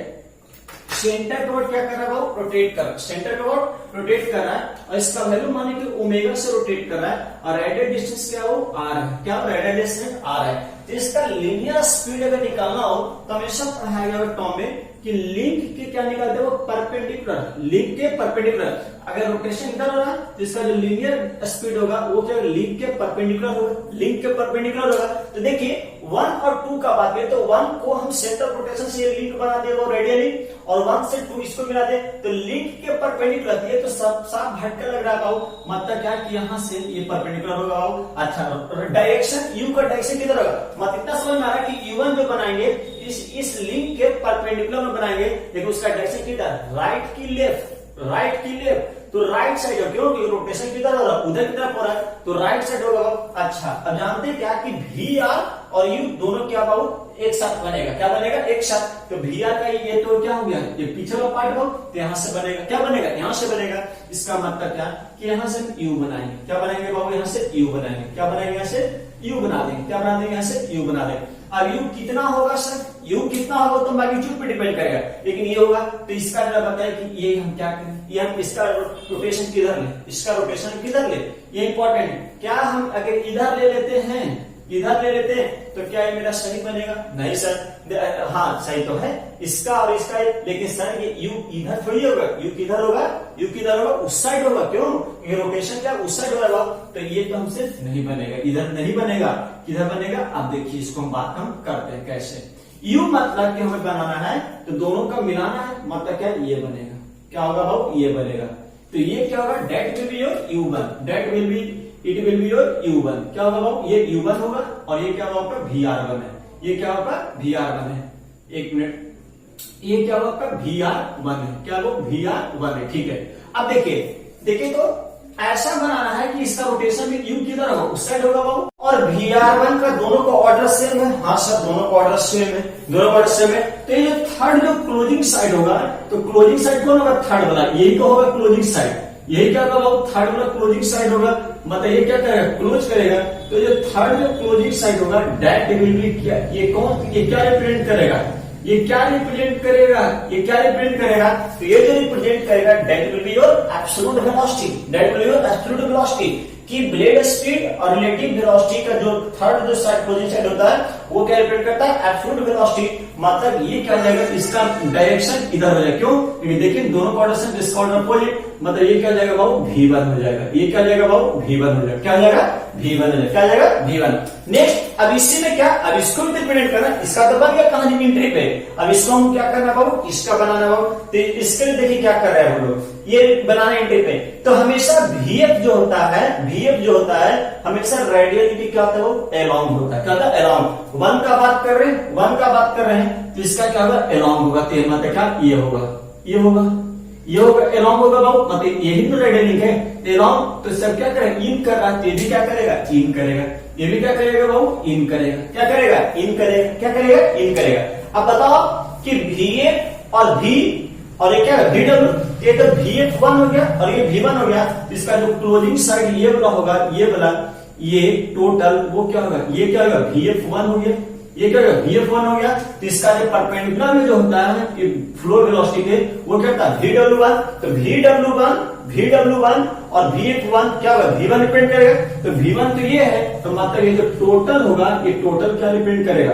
सेंटर के ओर क्या कर रहा है? रोटेट कर रहा है। सेंटर के ओर रोटेट कर रहा है और इसका वैल्यू माने कि ओमेगा से रोटेट कर रहा है और रेडियल डिस्टेंस क्या हो? आर है। क्या रेडियल डिस्टेंस आर है। तो इसका लीनियर स्पीड अगर निकालना हो तो हमेशा पढ़ाया गया टॉम में कि लिंक के क्या निकालते हैं? वो परपेंडिकुलर, लिंक के परपेंडिकुलर। अगर रोटेशन इधर हो रहा है तो इसका जो लीनियर स्पीड होगा वो क्या? लिंक के परपेंडिकुलर होगा। लिंक के परपेंडिकुलर होगा। तो देखिए 1 और 2 का बात करें तो 1 को हम सेंटर रोटेशन से लिंक बना दे वो रेडियली, और 1 से 2 इसको मिला दे तो लिंक के परपेंडिकुलर। ये तो सब साफ भटका लग रहा है, मतलब क्या कि यहाँ से ये परपेंडिकुलर होगा। अच्छा, डायरेक्शन U का डायरेक्शन किधर होगा? मतलब इतना समझ में आ रहा है कि U1 जो बनाएंगे इस लिंक के परपेंडिकुलर में बनाएंगे, लेकिन उसका डायरेक्शन किधर? राइट की लेफ्ट, राइट की लेफ्ट। तो राइट साइड हो, क्यों? क्योंकि रोटेशन किधर हो रहा है? उधर की तरफ हो रहा है, तो राइट साइड होगा। अच्छा, अब जानते हैं क्या कि VR और U दोनों क्या बाबू? एक साथ बनेगा। क्या बनेगा? एक साथ। तो VR का ये तो क्या हो गया? ये पीछे का पार्ट हो, तो यहाँ से बनेगा। क्या बनेगा? यहाँ से बनेगा। इसका मतलब क्या कि यहाँ से U बनाएंगे। क्या बनाएंगे बाबू? यहाँ से U बनाएंगे। क्या बनाएंगे? यहाँ से U बना देंगे। क्या बना देंगे? यहाँ से U बना देंगे। अब U कितना होगा सर? U कितना होगा तो मैग्नीट्यूड पे डिपेंड करेगा, लेकिन ये होगा तो इसका जरा बताए कि ये हम क्या करें? ये हम इसका रोटेशन किधर ले? इसका रोटेशन किधर ले? ये इंपॉर्टेंट है। क्या हम अगर इधर ले लेते हैं, इधर ले लेते हैं तो क्या ये मेरा सही बनेगा? नहीं सर। हाँ सही तो है इसका और इसका, लेकिन सर ये U इधर थोड़ी होगा। U किधर होगा? U किधर होगा? उस साइड होगा। क्यों? ये रोटेशन क्या उस साइड होगा, तो ये तो हमसे नहीं बनेगा, इधर नहीं बनेगा। किधर बनेगा? अब देखिए इसको हम बात हम करते हैं कैसे। U मतलब कि हमें बनाना है तो दोनों का मिलाना है, मतलब क्या? ये बनेगा। क्या होगा बाबू? ये बनेगा। तो ये क्या होगा? That will be your U1, that will be, it will be your U1। क्या होगा बाबू? ये U1 होगा और ये क्या होगा? VR1 है। ये क्या होगा? VR1 है। एक मिनट, ये क्या होगा? आपका VR1 है। क्या वो? VR1 है। ठीक है, अब देखिए तो ऐसा बनाना है कि इसका रोटेशन भी U किधर होगा? उस साइड होगा बाबू। और VR1 का दोनों का ऑर्डर सेम है। हाँ सर, दोनों का ऑर्डर सेम है, दोनों का ऑर्डर सेम है। तो ये थर्ड जो क्लोजिंग साइड होगा, तो क्लोजिंग साइड कौन होगा? थर्ड वाला, यही तो होगा क्लोजिंग साइड। यही क्या होगा बाबू? थर्ड वाला क्लोजिंग साइड होगा। मतलब ये क्या करेगा? क्लोज करेगा। तो जो थर्ड जो क्लोजिंग साइड होगा दैट विल बी क्या? ये कौन? ये क्या रिप्रेजेंट करेगा? ये क्या रिप्रेजेंट करेगा? ये क्या रिप्रेजेंट करेगा? तो ये जो रिप्रेजेंट करेगा that will be your absolute velocity, that will be your absolute velocity. कि ब्लेड स्पीड और रिलेटिव वेलोसिटी का जो थर्ड जो साइड क्लोजिंग साइड होता है वो क्या रिप्रेजेंट करता है? Absolute velocity. मतलब ये क्या हो जाएगा? इसका डायरेक्शन इधर हो जाएगा। क्यों? क्योंकि देखिए दोनों का ऑर्डर सेम, इसका ऑर्डर अपोजिट। मतलब ये क्या हो जाएगा बाबू? V1 हो जाएगा। ये क्या हो जाएगा बाबू? V1 हो जाएगा। क्या हो जाएगा? V1 हो जाएगा। क्या हो जाएगा? V1। नेक्स्ट, अब इसी में क्या? अब इसको भी रिप्रेजेंट करना, इसका तो बन गया कहानी इंट्री पे। अब इसको हम क्या करना बाबू? इसका बनाना बाबू। तो इसके लिए देखिए क्या कर रहे हैं हम लोग, ये बनाना एंट्री पे। तो हमेशा VF जो होता है, VF जो होता है हमेशा रेडियलिटी क्या होता है? वो अलोंग होता है। क्या होता है? अलोंग। 1 का बात कर रहे हैं, 1 का बात कर रहे हैं, तो इसका क्या होगा? अलोंग होगा। तो मतलब क्या? ये होगा, ये होगा, ये होगा, अलोंग होगा बाबू। मतलब यही तो रेडियल है, अलोंग। तो सब क्या करेगा? इन कर रहा है, ये भी क्या करेगा? इन करेगा। ये भी क्या करेगा बाबू? इन करेगा। क्या करेगा? इन करेगा। क्या करेगा? इन करेगा। अब बताओ कि VF और V और ये क्या है? VW। ये तो VF1 हो गया और ये V1 हो गया। इसका जो क्लोजिंग साइड ये वाला होगा, ये वाला, ये टोटल वो क्या होगा? ये क्या होगा? VF1 हो गया। ये क्या होगा? VF1 हो गया। तो इसका जो परपेंडिकुलर में जो होता है फ्लो वेलोसिटी के, वो क्या होता है? VW1। तो VW1 और VF1 क्या होगा? V1 रिप्रेजेंट करेगा। तो V1 तो ये है, तो मतलब ये जो टोटल होगा, ये टोटल क्या रिप्रेजेंट करेगा?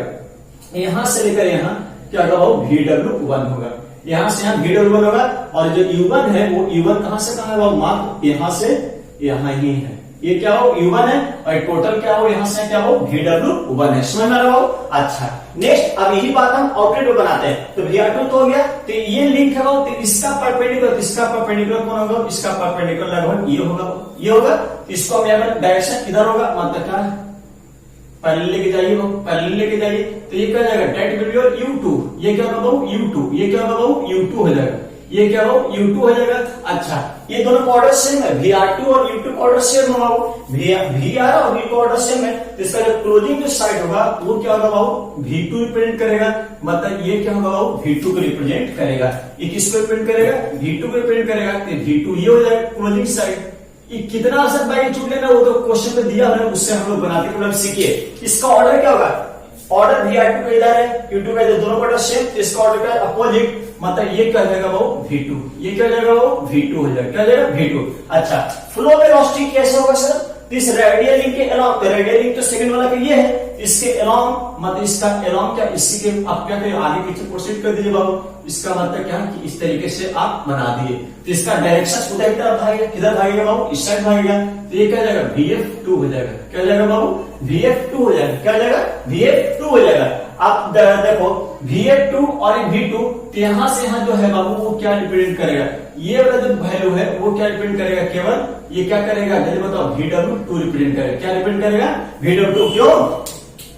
यहां से लेकर यहां क्या होगा वो VW1 होगा, यहां से यहां VW1 होगा, और जो U1 है वो U1 कहां से कहां है वो मार्क यहां से यहां ही है, ये क्या हो U1 है, और टोटल क्या हो यहां से क्या हो VW1 है। समझ में आ रहा हो? अच्छा, नेक्स्ट अब यही बात हम आउटलेट में बनाते हैं, तो VR2 तो हो गया, तो ये लिंक है तो इसका परपेंडिकुलर कौन होगा, इसका परपेंडिकुलर लगभग ये होगा, इसको हम यहाँ डायरेक्शन इधर होगा, मतलब क्या पहले लेके जाइए वो, पहले लेके जाइए, तो ये क्या जाएगा date will be your U2, ये क्या होगा U2, ये क्या होगा U2 हो जाएगा, ये क्या हो U2 हो जाएगा। अच्छा, ये दोनों का ऑर्डर सेम है, VR2 और U2 का ऑर्डर सेम होगा, VR और V का ऑर्डर सेम है, तो इसका जो क्लोजिंग जो साइड होगा वो क्या होगा V2 रिप्रेजेंट करेगा, मतलब ये क्या होगा V2 को रिप्रेजेंट करेगा, ये किसको रिप्रेजेंट करेगा V2 को रिप्रेजेंट करेगा, तो V2 ये हो जाएगा क्लोजिंग साइड। कितना असर भाई छूट लेना वो तो क्वेश्चन में दिया है, उससे हम लोग बनाते हैं, मतलब सीखिए इसका ऑर्डर क्या होगा, ऑर्डर VR2 का इधर है, U2 का इधर, दोनों का ऑर्डर सेम, इसका ऑर्डर क्या है अपोजिट, मतलब ये क्या जाएगा V2, ये क्या जाएगा V2 हो जाएगा, क्या जाएगा V2। अच्छा, फ्लो वेलोसिटी कैसे होगा सर, इस रेडियल लिंक के अलोंग, तो रेडियल लिंक तो सेकंड वाला का ये है, इसके अलोंग मतलब इसका अलोंग क्या इसी के आप क्या करें आगे पीछे प्रोसीड कर दीजिए बाबू, इसका मतलब क्या कि इस तरीके से आप बना दिए, तो इसका डायरेक्शन उधर की तरफ भागेगा, किधर भागेगा बाबू इस साइड भागेगा, तो ये क्या जाएगा VF2 हो जाएगा, क्या जाएगा बाबू VF2 हो जाएगा, क्या जाएगा VF2 हो जाएगा। आप देखो VF2 और V2, तो यहां से यहां जो है बाबू वो क्या रिप्रेजेंट करेगा, ये वाला जो वैल्यू है वो क्या रिप्रेजेंट करेगा, केवल ये क्या करेगा जल्दी बताओ VW2 रिप्रेजेंट करेगा, क्या रिप्रेजेंट करेगा VW2, क्यों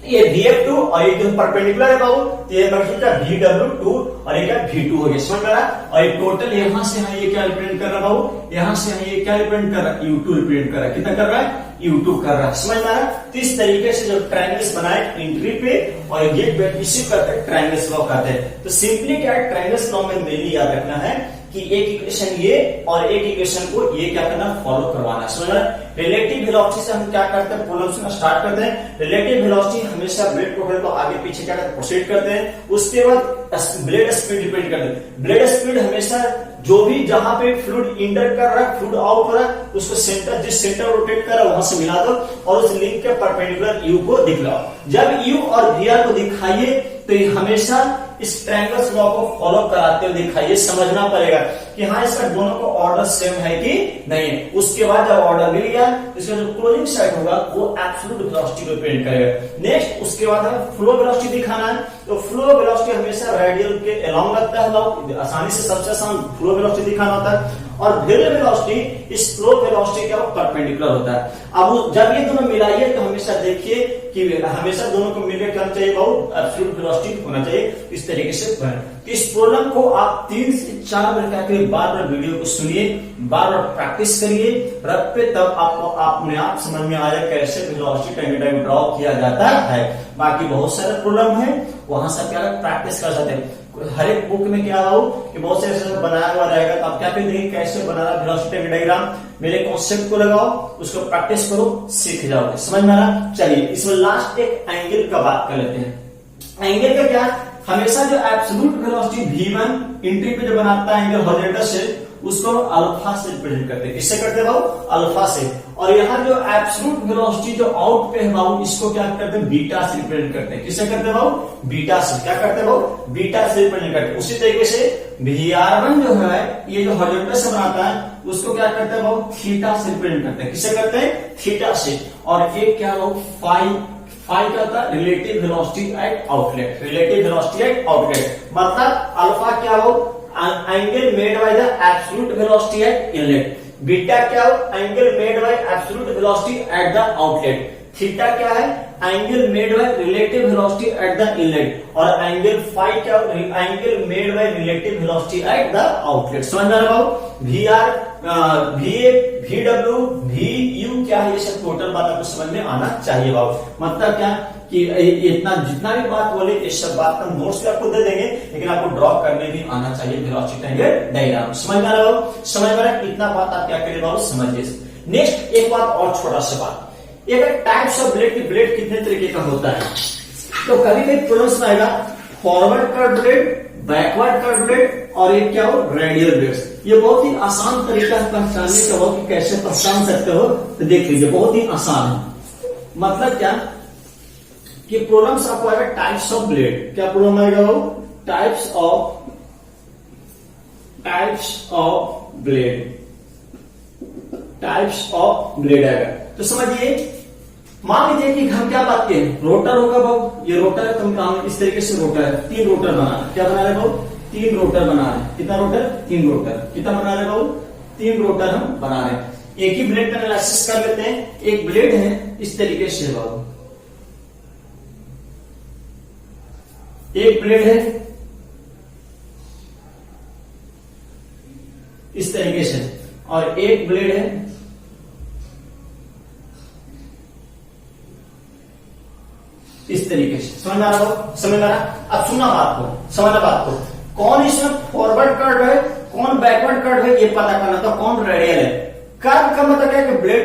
ये VF2 और ये जो परपेंडिकुलर है बाबू, तो ये VW2 और ये क्या V2 हो गया, समझ में आ रहा, और ये टोटल यहां से यहां ये क्या रिप्रेजेंट कर रहा है बाबू, यहां से यहां ये क्या रिप्रेजेंट कर रहा है U2 रिप्रेजेंट कर रहा है, कितना कर रहा है U2 कर रहा है, समझ में आ रहा। तो इस तरीके से जो ट्रायंगल्स बनाए एंट्री पे और गेट पे इसी करते हैं ट्रायंगल्स लॉ कहते हैं। तो सिंपली क्या है ट्रायंगल्स लॉ में मेनली याद रखना है कि एक इक्वेशन ये और एक इक्वेशन को ये क्या करना फॉलो करवाना, समझ रहे। रिलेटिव वेलोसिटी से हम क्या करते हैं प्रॉब्लम्स में स्टार्ट करते हैं, रिलेटिव वेलोसिटी हमेशा ब्लेड को तो आगे पीछे क्या करते हैं प्रोसीड करते हैं, उसके बाद ब्लेड स्पीड डिपेंड करते हैं, ब्लेड स्पीड हमेशा जो भी जहां पे फ्लूइड इंटर कर रहा है फ्लूइड आउट हो रहा है उसको सेंटर जिस सेंटर रोटेट कर रहा है वहां से मिला दो और उस लिंक के परपेंडिकुलर U को दिखलाओ। जब U और VR को दिखाइए तो ये हमेशा इस ट्रायंगल्स लॉ को फॉलो कराते हुए दिखाइए, समझना पड़ेगा कि हाँ इसका दोनों का ऑर्डर सेम है कि नहीं है। उसके बाद जब ऑर्डर मिल गया इसका जो क्लोजिंग साइड होगा वो एब्सोल्यूट वेलोसिटी को रिप्रेजेंट करेगा। नेक्स्ट उसके बाद हमें फ्लो वेलोसिटी दिखाना है, तो फ्लो वेलोसिटी हमेशा रेडियल के अलोंग लगता है, आसानी से सबसे आसान फ्लो वेलोसिटी दिखाना होता है, और वेलोसिटी वेलोसिटी इस फ्लो वेलोसिटी का परपेंडिकुलर होता है। अब जब ये दोनों मिलाइए तो हमेशा देखिए कि हमेशा दोनों को मिलकर क्या चाहिए बहुत एब्सोल्यूट वेलोसिटी होना चाहिए, इस तरीके से बने। इस प्रॉब्लम को आप 3 से 4 बार क्या करिए, बार-बार वीडियो को सुनिए, बार-बार प्रैक्टिस करिए, रब पे तब आपको अपने आप समझ में आ जाए कैसे वेलोसिटी टाइम ड्रॉ किया जाता है। बाकी बहुत सारे प्रॉब्लम है वहां से क्या प्रैक्टिस कर सकते हैं। हर एक बुक में क्या हो कि बहुत से ऐसे बनाया हुआ रहेगा, तो आप क्या करेंगे कैसे बनाना वेलोसिटी डायग्राम, मेरे कॉन्सेप्ट को लगाओ, उसको प्रैक्टिस करो, सीख जाओगे, समझ में आ रहा। चलिए इसमें लास्ट एक एंगल का बात कर लेते हैं। एंगल का क्या, हमेशा जो एब्सोल्यूट वेलोसिटी V1 एंट्री पे जो बनाता है एंगल हॉरिजॉन्टल से उसको अल्फा से रिप्रेजेंट करते हैं, किससे करते हैं बाबू अल्फा से, और यहाँ जो एब्सोल्यूट वेलोसिटी जो आउट पे है बाबू इसको क्या करते हैं बीटा से रिप्रेजेंट करते हैं, किससे करते हैं बाबू बीटा से, क्या करते हैं बाबू बीटा से रिप्रेजेंट करते हैं। उसी तरीके से VR1 जो है ये जो हॉरिजॉन्टल से बनाता है उसको क्या करते हैं बाबू थीटा से रिप्रेजेंट करते हैं, किससे करते हैं थीटा से, और एक क्या बाबू फाई क्या होता है relative velocity at outlet, relative velocity at outlet, मतलब अल्फा क्या हो angle made by the absolute velocity at inlet, beta क्या हो angle made by absolute velocity at the outlet, theta क्या है angle made by relative velocity at the inlet, और angle phi क्या angle made by relative velocity at the outlet. समझ में आ रहा है VR VA VW VU क्या है ये सब टोटल बात आपको समझ में आना चाहिए बाबू। मतलब क्या कि इतना जितना भी बात बोले इस सब बात का नोट्स भी आपको दे देंगे, लेकिन आपको ड्रॉ करने भी आना चाहिए वेलोसिटी डायग्राम। समझ में आ रहा है, समझ में आ रहा है, इतना बात आप क्या करिए बाबू समझिए। नेक्स्ट एक बात और छोटा सा बात, एक टाइप्स ऑफ ब्लेड की ब्लेड कितने तरीके का होता है, तो कभी कभी प्रॉब्लम्स में आएगा forward cut blade, backward cut blade, और एक क्या हो रेडियल ब्लेड्स। ये बहुत ही आसान तरीका है पहचानने का हो कि कैसे पहचान सकते हो, तो देख लीजिए बहुत ही आसान है। मतलब क्या कि प्रॉब्लम्स आपको आएगा टाइप्स ऑफ ब्लेड। क्या प्रॉब्लम आएगा वो? Types of blade, types of blade आएगा। तो समझिए, मान लीजिए कि हम क्या बात किए, रोटर होगा भाव, ये रोटर है, तो हम इस तरीके से रोटर है, 3 रोटर बना रहे। क्या बना रहे भाव? 3 रोटर बना रहे। कितना रोटर? 3 रोटर। कितना बना रहे भाव? 3 रोटर हम बना रहे हैं। एक ही ब्लेड का एनालिसिस कर लेते हैं। एक ब्लेड है इस तरीके से भाव, एक ब्लेड है इस तरीके से, और एक ब्लेड है इस तरीके से। समझ आ रहा हो? समझ आ रहा? अब सुनना बात को, समझना बात को। कौन इसमें फॉरवर्ड कर्व है, कौन बैकवर्ड कर्व है, ये पता करना था। कौन रेडियल है? कर्व का मतलब क्या है कि ब्लेड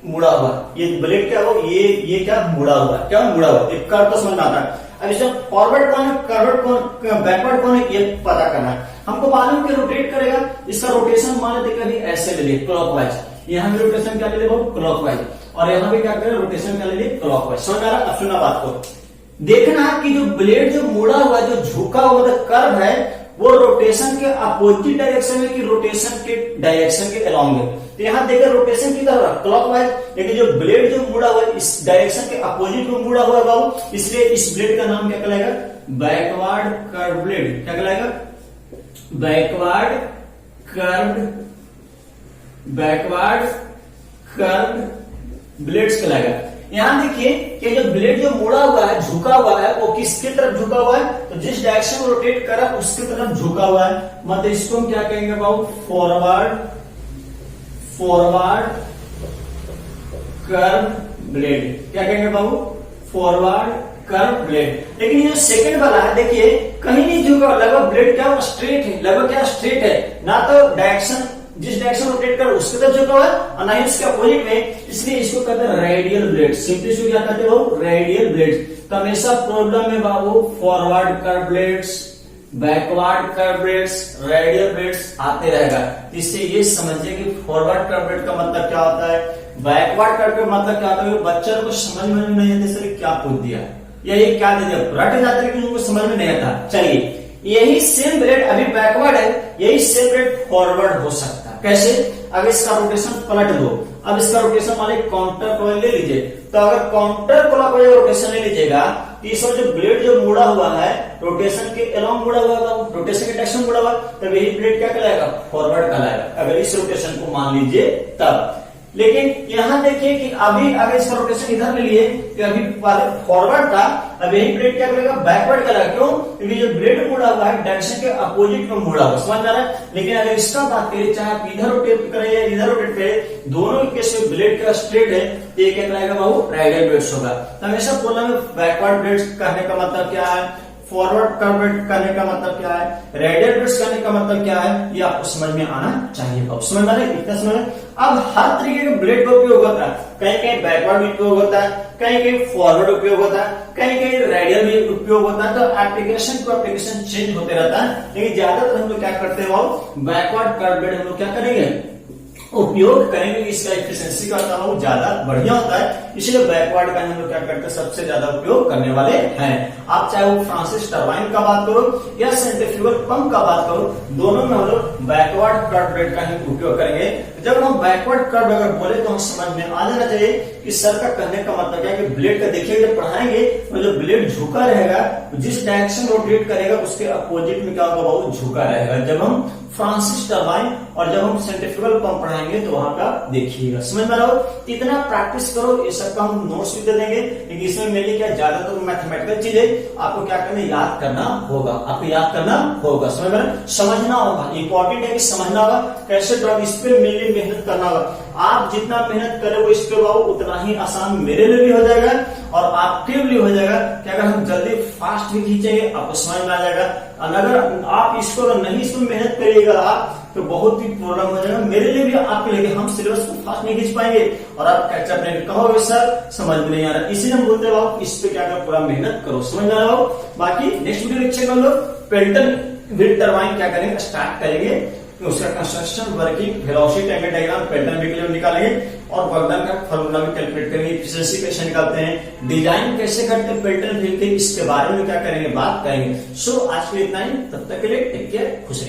मुड़ा हुआ, ये ब्लेड क्या हो, ये क्या मुड़ा हुआ, क्या मुड़ा हुआ, एक कर्व तो समझ में आता है। अब इसमें फॉरवर्ड कौन है, कर्वर्ड कौन, बैकवर्ड कौन है, ये पता करना है हमको। मालूम कि रोटेट करेगा, इसका रोटेशन मान लेते कभी ऐसे ले लिए क्लॉकवाइज, यहाँ भी रोटेशन क्या ले लिए क्लॉकवाइज, और यहाँ भी क्या करें रोटेशन क्या ले लिए क्लॉकवाइज। समझ आ रहा? अब सुनना बात को, देखना कि जो ब्लेड जो मुड़ा हुआ, जो झुका हुआ मतलब कर्व है, वो रोटेशन के अपोजिट डायरेक्शन में कि रोटेशन के डायरेक्शन के अलोंग है। तो यहां देखिए रोटेशन की तरफ क्लॉकवाइज, लेकिन जो ब्लेड जो मुड़ा हुआ है इस डायरेक्शन के अपोजिट में मुड़ा हुआ है बाबू, इसलिए इस ब्लेड का नाम क्या कहलाएगा? Backward curve blade. क्या कहलाएगा? बैकवर्ड कर्व ब्लेड्स कहलाएगा। यहां देखिए कि जो ब्लेड जो मुड़ा हुआ है, झुका हुआ है, वो किसकी तरफ झुका हुआ है? तो जिस डायरेक्शन में रोटेट करा उसकी तरफ झुका हुआ है, मतलब इसको हम क्या कहेंगे बाबू? Forward curve blade. क्या कहेंगे बाबू? Forward curve blade. लेकिन ये सेकंड वाला है, देखिए कहीं नहीं झुका, लगभग ब्लेड क्या स्ट्रेट है, लगभग क्या स्ट्रेट है, ना तो डायरेक्शन जिस डायरेक्शन रोटेट कर उसके तरफ झुका हुआ है और ना ही उसके अपोजिट में, इसलिए इसको कहते हैं रेडियल ब्लेड। सिंपली इसको क्या कहते हो? Radial blade. तो हमेशा प्रॉब्लम में बाबू forward curve blades, backward curve blades, radial blades आते रहेगा। इससे ये समझिए कि फॉरवर्ड कर्व ब्लेड का मतलब क्या होता है, बैकवर्ड कर्व का मतलब क्या होता है। बच्चों को समझ में नहीं आता सर क्या पूछ दिया या ये क्या दे दिया, रट जाते हैं कि उनको समझ में नहीं आता। चलिए, यही सेम ब्लेड अभी बैकवर्ड है, यही सेम ब्लेड फॉरवर्ड हो सकता है। कैसे? अगर इसका रोटेशन पलट दो, अब इसका रोटेशन मान लीजिए काउंटर क्लॉकवाइज ले लीजिए, तो अगर काउंटर क्लॉकवाइज रोटेशन ले लीजिएगा तो इसमें जो ब्लेड जो मुड़ा हुआ है रोटेशन के अलोंग मुड़ा हुआ है, रोटेशन के डायरेक्शन मुड़ा हुआ, तब यही ब्लेड क्या कहलाएगा? फॉरवर्ड कहलाएगा, अगर इस रोटेशन को मान लीजिए तब। लेकिन यहां देखिए कि अभी अगर इसका रोटेशन इधर ले लिए कि अभी फॉरवर्ड था, अब यही ब्लेड क्या करेगा? बैकवर्ड करेगा। क्यों? क्योंकि जो ब्लेड मुड़ा हुआ है डायरेक्शन के अपोजिट में मुड़ा हुआ, समझ आ रहा है। लेकिन अगर इसका बात करें, चाहे आप इधर रोटेट करें या इधर रोटेट करें, दोनों केस में ब्लेड का स्ट्रेट है, तो ये क्या कहलाएगा बाबू? रेडियल ब्लेड्स होगा। तो हमेशा बोलना में बैकवर्ड ब्लेड्स कहने का मतलब क्या है, फॉरवर्ड कर्व ब्लेड करने का मतलब क्या है, रेडियल ब्लेड्स करने का मतलब क्या है, ये आपको समझ में आना चाहिए। अब समझ में आ रहा है? इतना समझ में। अब हर तरीके के ब्लेड का उपयोग होता है, कहीं कहीं बैकवर्ड भी उपयोग होता है, कहीं कहीं फॉरवर्ड उपयोग होता है, कहीं कहीं रेडियल भी उपयोग होता है। तो एप्लीकेशन टू एप्लीकेशन चेंज होते रहता है, लेकिन ज्यादातर हम लोग क्या करते हैं, बैकवर्ड कर्व ब्लेड हम लोग क्या करेंगे? उपयोग करेंगे। इसका एफिशिएंसी का बहुत ज्यादा बढ़िया होता है, इसलिए बैकवर्ड का हम लोग क्या करते हैं? सबसे ज्यादा उपयोग करने वाले हैं। आप चाहे वो फ्रांसिस टरबाइन का बात करो या सेंट्रीफ्यूगल पंप का बात करो, दोनों में हम लोग बैकवर्ड कर्व ब्लेड का ही उपयोग करेंगे। जब हम बैकवर्ड कर्व अगर बोले तो हम समझ में आ जाना चाहिए कि सर का कहने का मतलब क्या है कि ब्लेड का देखिए जब पढ़ाएंगे तो जो ब्लेड झुका रहेगा, जिस डायरेक्शन रोटेट करेगा उसके अपोजिट में क्या होगा? वो झुका रहेगा। जब हम फ्रांसिस टरबाइन और जब हम सेंट्रीफ्यूगल पंप पढ़ाएंगे तो वहां का देखिएगा, समझ में रहो। इतना प्रैक्टिस करो, ये सब का हम नोट्स भी दे देंगे, लेकिन इसमें मेरे क्या ज्यादातर तो मैथमेटिकल चीजें आपको क्या करना, याद करना होगा, आपको याद करना होगा, समझ में समझना होगा। इंपॉर्टेंट है कि समझना होगा कैसे ड्रॉ, इस पे मेनली मेहनत करना होगा। आप जितना मेहनत करोगे इस पे बाबू उतना ही आसान मेरे लिए भी हो जाएगा और आपके लिए हो जाएगा कि अगर हम जल्दी फास्ट भी खींचेंगे आपको समझ में आ जाएगा। अगर आप इसको नहीं इसमें मेहनत करिएगा आप तो बहुत ही प्रॉब्लम हो जाएगा मेरे लिए भी आपके लिए। हम सिलेबस को फास्ट नहीं खींच पाएंगे और आप कैचअप नहीं कहोगे सर समझ में नहीं आ रहा, इसीलिए हम बोलते हो इस पे क्या कर पूरा मेहनत करो, समझ में आ रहा हो। बाकी नेक्स्ट वीडियो लेक्चर कर लो पेल्टन विंड टरबाइन क्या करेंगे, स्टार्ट करेंगे उसका construction, working, velocity triangle diagram, pattern भी निकालेंगे और वर्क डन का फॉर्मूला भी कैलकुलेट करेंगे, एफिशिएंसी कैसे निकालते हैं, डिजाइन कैसे करते हैं पैटर्न फिल के, इसके बारे में क्या करेंगे, बात करेंगे। सो आज के लिए इतना ही, तब तक के लिए टेक केयर, खुश रहिए।